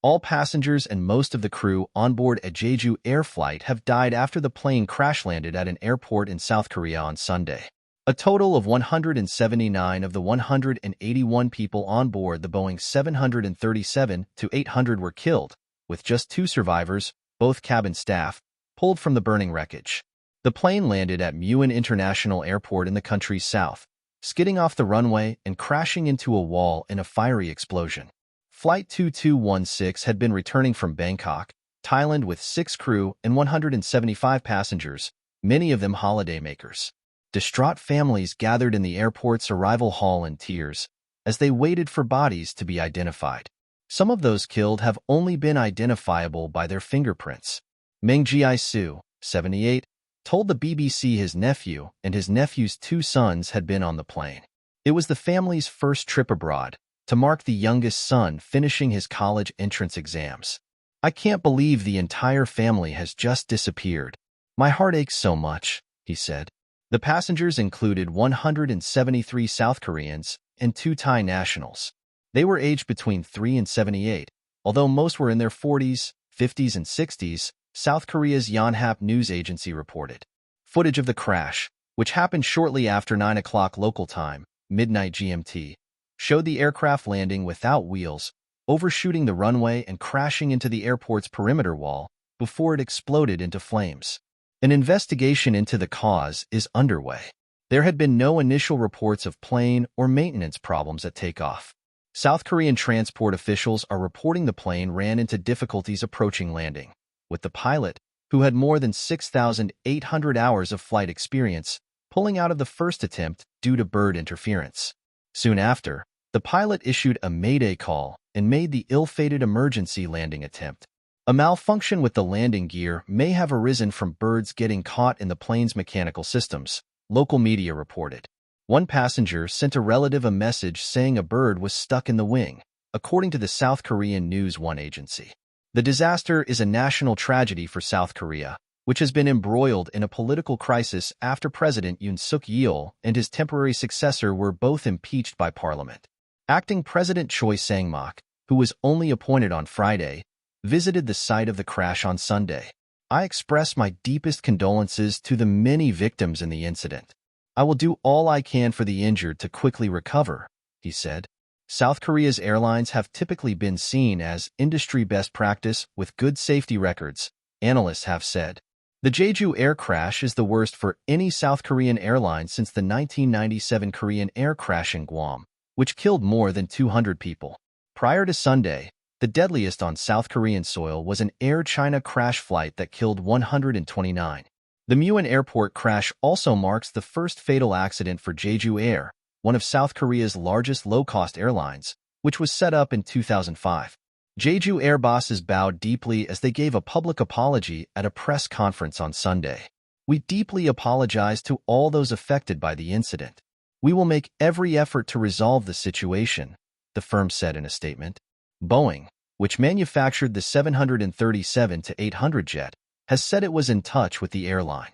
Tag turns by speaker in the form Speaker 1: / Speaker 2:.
Speaker 1: All passengers and most of the crew on board a Jeju Air flight have died after the plane crash-landed at an airport in South Korea on Sunday. A total of 179 of the 181 people on board the Boeing 737-800 were killed, with just 2 survivors, both cabin staff, pulled from the burning wreckage. The plane landed at Muin International Airport in the country's south, skidding off the runway and crashing into a wall in a fiery explosion. Flight 2216 had been returning from Bangkok, Thailand with 6 crew and 175 passengers, many of them holidaymakers. Distraught families gathered in the airport's arrival hall in tears as they waited for bodies to be identified. Some of those killed have only been identifiable by their fingerprints. Meng Ji-soo, 78, told the BBC his nephew and his nephew's 2 sons had been on the plane. It was the family's first trip abroad, to mark the youngest son finishing his college entrance exams. "I can't believe the entire family has just disappeared. My heart aches so much," he said. The passengers included 173 South Koreans and 2 Thai nationals. They were aged between 3 and 78, although most were in their 40s, 50s, and 60s, South Korea's Yonhap news agency reported. Footage of the crash, which happened shortly after 9 o'clock local time, midnight GMT, showed the aircraft landing without wheels, overshooting the runway and crashing into the airport's perimeter wall before it exploded into flames. An investigation into the cause is underway. There had been no initial reports of plane or maintenance problems at takeoff. South Korean transport officials are reporting the plane ran into difficulties approaching landing, with the pilot, who had more than 6,800 hours of flight experience, pulling out of the first attempt due to bird interference. Soon after, the pilot issued a mayday call and made the ill-fated emergency landing attempt. A malfunction with the landing gear may have arisen from birds getting caught in the plane's mechanical systems, local media reported. One passenger sent a relative a message saying a bird was stuck in the wing, according to the South Korean News One agency. The disaster is a national tragedy for South Korea, which has been embroiled in a political crisis after President Yoon Suk-yeol and his temporary successor were both impeached by parliament. Acting President Choi Sang-mok, who was only appointed on Friday, visited the site of the crash on Sunday. "I express my deepest condolences to the many victims in the incident. I will do all I can for the injured to quickly recover," he said. South Korea's airlines have typically been seen as industry best practice with good safety records, analysts have said. The Jeju Air crash is the worst for any South Korean airline since the 1997 Korean Air crash in Guam, which killed more than 200 people. Prior to Sunday, the deadliest on South Korean soil was an Air China crash flight that killed 129. The Muin Airport crash also marks the first fatal accident for Jeju Air, one of South Korea's largest low-cost airlines, which was set up in 2005. Jeju Air bosses bowed deeply as they gave a public apology at a press conference on Sunday. "We deeply apologize to all those affected by the incident. We will make every effort to resolve the situation," the firm said in a statement. Boeing, which manufactured the 737-800 jet, has said it was in touch with the airline.